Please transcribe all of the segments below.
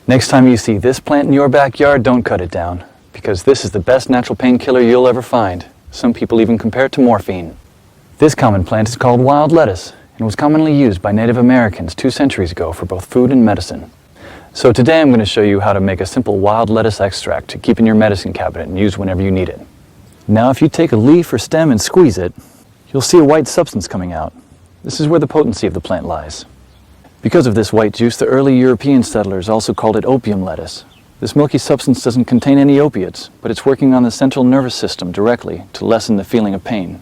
Next time you see this plant in your backyard, don't cut it down, because this is the best natural painkiller you'll ever find. Some people even compare it to morphine. This common plant is called wild lettuce and was commonly used by Native Americans 2 centuries ago for both food and medicine. So today I'm going to show you how to make a simple wild lettuce extract to keep in your medicine cabinet and use whenever you need it. Now if you take a leaf or stem and squeeze it, you'll see a white substance coming out. This is where the potency of the plant lies. Because of this white juice, the early European settlers also called it opium lettuce. This milky substance doesn't contain any opiates, but it's working on the central nervous system directly to lessen the feeling of pain.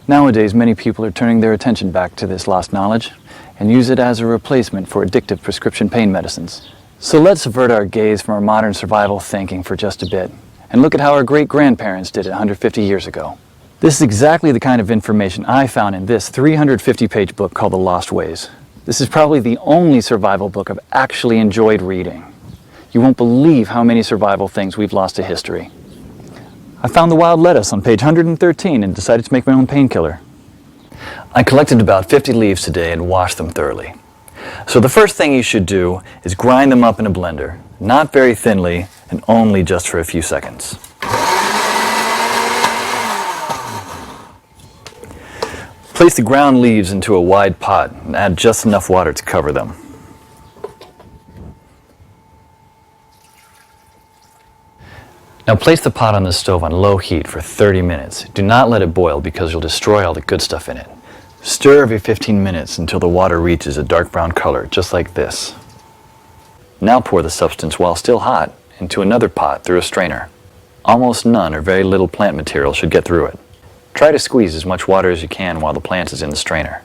Nowadays, many people are turning their attention back to this lost knowledge and use it as a replacement for addictive prescription pain medicines. So let's avert our gaze from our modern survival thinking for just a bit and look at how our great-grandparents did it 150 years ago. This is exactly the kind of information I found in this 350-page book called The Lost Ways. This is probably the only survival book I've actually enjoyed reading. You won't believe how many survival things we've lost to history. I found the wild lettuce on page 113 and decided to make my own painkiller. I collected about 50 leaves today and washed them thoroughly. So the first thing you should do is grind them up in a blender, not very thinly and only just for a few seconds. Place the ground leaves into a wide pot and add just enough water to cover them. Now place the pot on the stove on low heat for 30 minutes. Do not let it boil because you'll destroy all the good stuff in it. Stir every 15 minutes until the water reaches a dark brown color, just like this. Now pour the substance while still hot into another pot through a strainer. Almost none or very little plant material should get through it. Try to squeeze as much water as you can while the plant is in the strainer.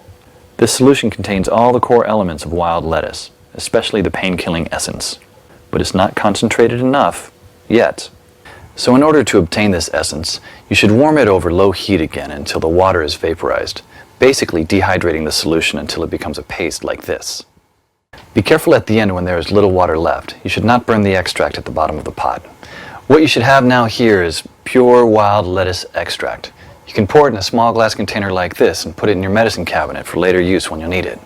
This solution contains all the core elements of wild lettuce, especially the pain-killing essence. But it's not concentrated enough yet. So in order to obtain this essence, you should warm it over low heat again until the water is vaporized, basically dehydrating the solution until it becomes a paste like this. Be careful at the end when there is little water left. You should not burn the extract at the bottom of the pot. What you should have now here is pure wild lettuce extract. You can pour it in a small glass container like this and put it in your medicine cabinet for later use when you'll need it.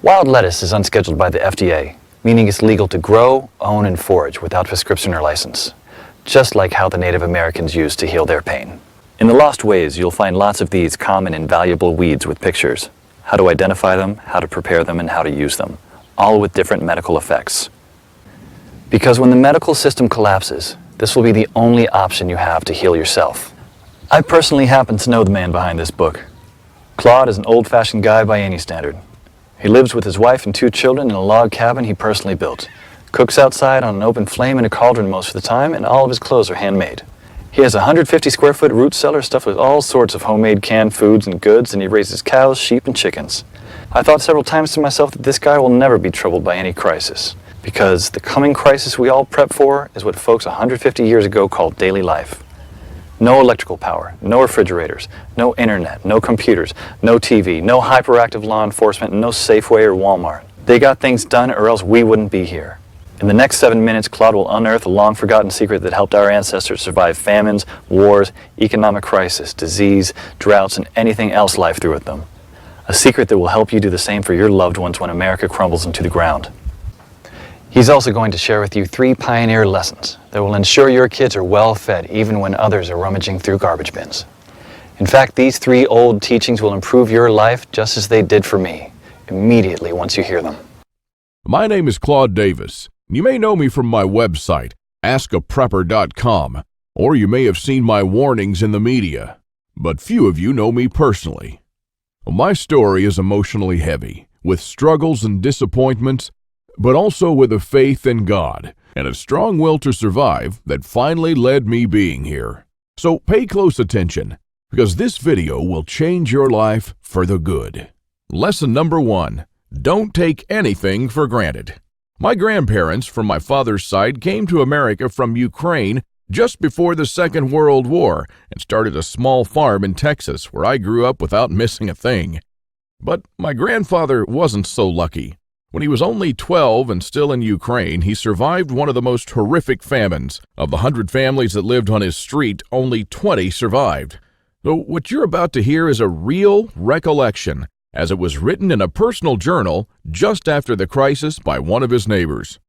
Wild lettuce is unscheduled by the FDA, meaning it's legal to grow, own, and forage without prescription or license, just like how the Native Americans used to heal their pain. In The Lost Ways, you'll find lots of these common and valuable weeds with pictures, how to identify them, how to prepare them, and how to use them, all with different medical effects. Because when the medical system collapses, this will be the only option you have to heal yourself. I personally happen to know the man behind this book. Claude is an old-fashioned guy by any standard. He lives with his wife and 2 children in a log cabin he personally built, cooks outside on an open flame in a cauldron most of the time, and all of his clothes are handmade. He has a 150-square-foot root cellar stuffed with all sorts of homemade canned foods and goods, and he raises cows, sheep, and chickens. I thought several times to myself that this guy will never be troubled by any crisis, because the coming crisis we all prep for is what folks 150 years ago called daily life. No electrical power, no refrigerators, no internet, no computers, no TV, no hyperactive law enforcement, and no Safeway or Walmart. They got things done or else we wouldn't be here. In the next 7 minutes, Claude will unearth a long-forgotten secret that helped our ancestors survive famines, wars, economic crisis, disease, droughts, and anything else life threw at them. A secret that will help you do the same for your loved ones when America crumbles into the ground. He's also going to share with you 3 pioneer lessons that will ensure your kids are well fed even when others are rummaging through garbage bins. In fact, these 3 old teachings will improve your life just as they did for me, immediately once you hear them. My name is Claude Davis. You may know me from my website, askaprepper.com, or you may have seen my warnings in the media, but few of you know me personally. My story is emotionally heavy, with struggles and disappointments, but also with a faith in God and a strong will to survive that finally led me being here. So pay close attention, because this video will change your life for the good. Lesson number 1, don't take anything for granted. My grandparents from my father's side came to America from Ukraine just before the Second World War and started a small farm in Texas where I grew up without missing a thing. But my grandfather wasn't so lucky. When he was only 12 and still in Ukraine, he survived one of the most horrific famines. Of the 100 families that lived on his street, only 20 survived. So what you're about to hear is a real recollection, as it was written in a personal journal just after the crisis by one of his neighbors.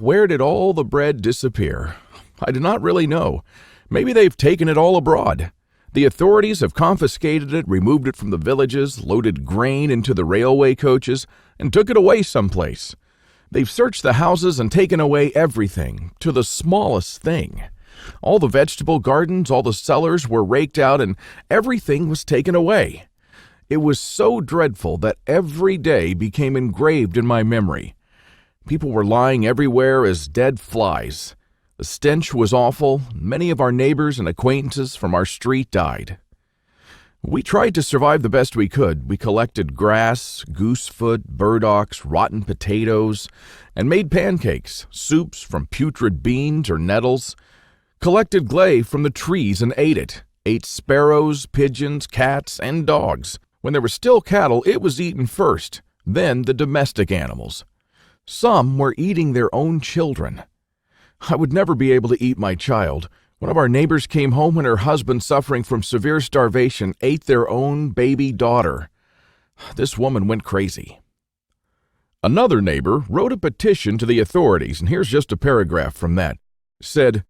Where did all the bread disappear? I do not really know. Maybe they've taken it all abroad. The authorities have confiscated it, removed it from the villages, loaded grain into the railway coaches, and took it away someplace. They've searched the houses and taken away everything, to the smallest thing. All the vegetable gardens, all the cellars were raked out, and everything was taken away. It was so dreadful that every day became engraved in my memory. People were lying everywhere as dead flies. The stench was awful. Many of our neighbors and acquaintances from our street died. We tried to survive the best we could. We collected grass, goosefoot, burdocks, rotten potatoes, and made pancakes, soups from putrid beans or nettles, collected clay from the trees and ate it, ate sparrows, pigeons, cats, and dogs. When there were still cattle, it was eaten first, then the domestic animals. Some were eating their own children. I would never be able to eat my child. One of our neighbors came home when her husband, suffering from severe starvation, ate their own baby daughter. This woman went crazy. Another neighbor wrote a petition to the authorities, and here's just a paragraph from that. Said,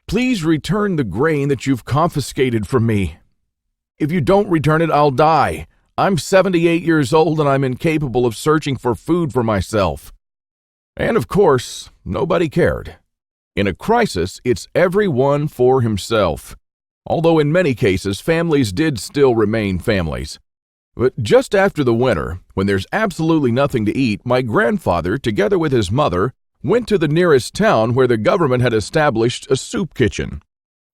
"Please return the grain that you've confiscated from me. If you don't return it, I'll die. I'm 78 years old and I'm incapable of searching for food for myself." And of course, nobody cared. In a crisis, it's everyone for himself. Although in many cases, families did still remain families. But just after the winter, when there's absolutely nothing to eat, my grandfather, together with his mother, went to the nearest town where the government had established a soup kitchen.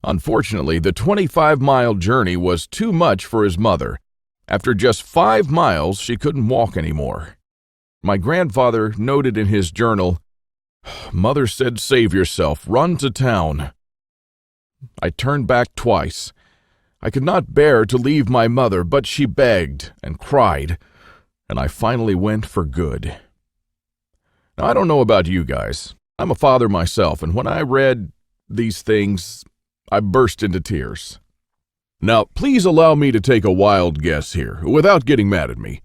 Unfortunately, the 25-mile journey was too much for his mother. After just 5 miles, she couldn't walk anymore. My grandfather noted in his journal, "Mother said, save yourself, run to town." I turned back twice. I could not bear to leave my mother, but she begged and cried, and I finally went for good. Now, I don't know about you guys. I'm a father myself, and when I read these things, I burst into tears. Now, please allow me to take a wild guess here, without getting mad at me.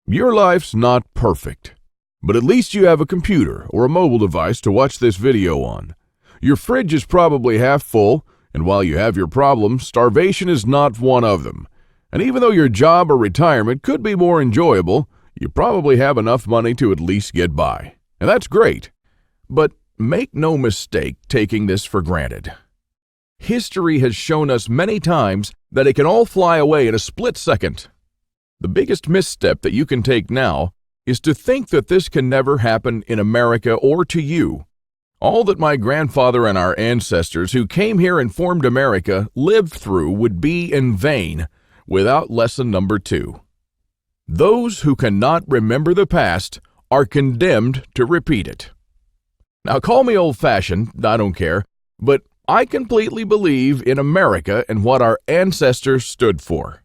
Your life's not perfect. But at least you have a computer or a mobile device to watch this video on. Your fridge is probably half full, and while you have your problems, starvation is not one of them. And even though your job or retirement could be more enjoyable, you probably have enough money to at least get by. And that's great. But make no mistake taking this for granted. History has shown us many times that it can all fly away in a split second. The biggest misstep that you can take now is to think that this can never happen in America or to you. All that my grandfather and our ancestors who came here and formed America lived through would be in vain without lesson number 2. Those who cannot remember the past are condemned to repeat it. Now, call me old-fashioned, I don't care, but I completely believe in America and what our ancestors stood for.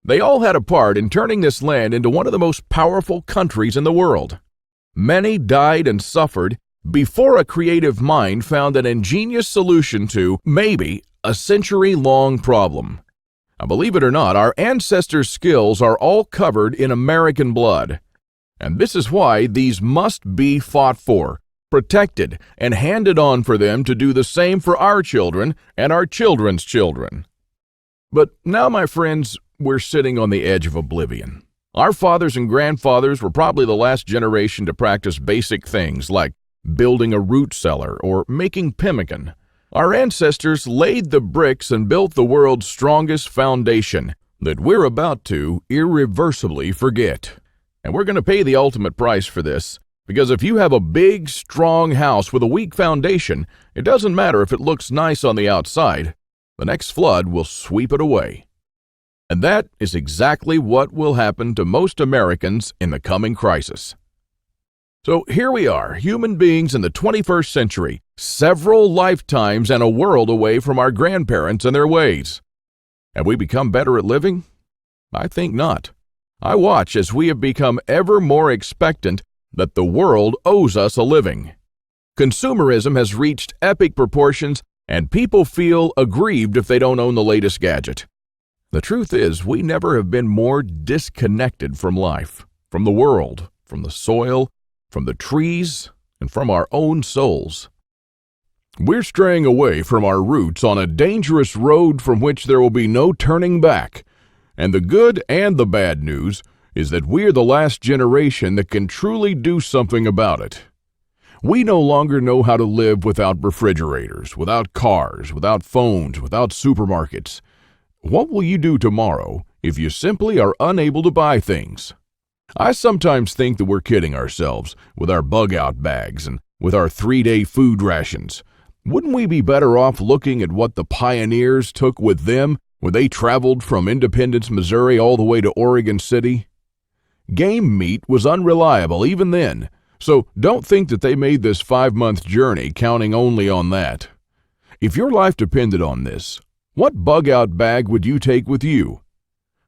They all had a part in turning this land into one of the most powerful countries in the world. Many died and suffered before a creative mind found an ingenious solution to, maybe, a century-long problem. Now, believe it or not, our ancestors' skills are all covered in American blood. And this is why these must be fought for, protected, and handed on for them to do the same for our children and our children's children. But now, my friends, we're sitting on the edge of oblivion. Our fathers and grandfathers were probably the last generation to practice basic things like building a root cellar or making pemmican. Our ancestors laid the bricks and built the world's strongest foundation that we're about to irreversibly forget. And we're going to pay the ultimate price for this, because if you have a big, strong house with a weak foundation, it doesn't matter if it looks nice on the outside. The next flood will sweep it away. And that is exactly what will happen to most Americans in the coming crisis. So here we are, human beings in the 21st century, several lifetimes and a world away from our grandparents and their ways. Have we become better at living? I think not. I watch as we have become ever more expectant that the world owes us a living. Consumerism has reached epic proportions, and people feel aggrieved if they don't own the latest gadget. The truth is, we never have been more disconnected from life, from the world, from the soil, from the trees, and from our own souls. We're straying away from our roots on a dangerous road from which there will be no turning back. And the good and the bad news is that we're the last generation that can truly do something about it. We no longer know how to live without refrigerators, without cars, without phones, without supermarkets. What will you do tomorrow if you simply are unable to buy things? I sometimes think that we're kidding ourselves with our bug-out bags and with our 3-day food rations. Wouldn't we be better off looking at what the pioneers took with them when they traveled from Independence, Missouri all the way to Oregon City? Game meat was unreliable even then, so don't think that they made this 5-month journey counting only on that. If your life depended on this, what bug-out bag would you take with you?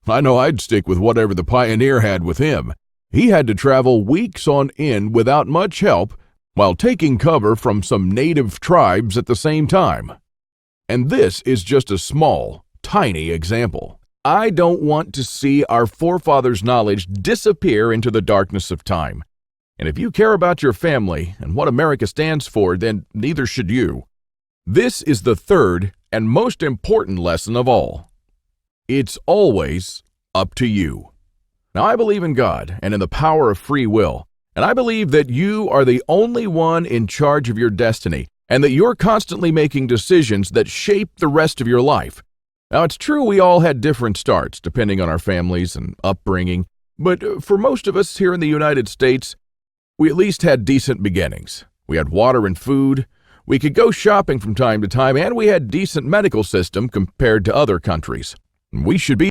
I know I'd stick with whatever the pioneer had with him. He had to travel weeks on end without much help while taking cover from some native tribes at the same time. And this is just a small, tiny example. I don't want to see our forefathers' knowledge disappear into the darkness of time. And if you care about your family and what America stands for, then neither should you. This is the third and most important lesson of all. It's always up to you. Now, I believe in God and in the power of free will, and I believe that you are the only one in charge of your destiny, and that you're constantly making decisions that shape the rest of your life. Now, it's true we all had different starts depending on our families and upbringing, but for most of us here in the United States, we at least had decent beginnings. We had water and food, we could go shopping from time to time, and we had a decent medical system compared to other countries. We should be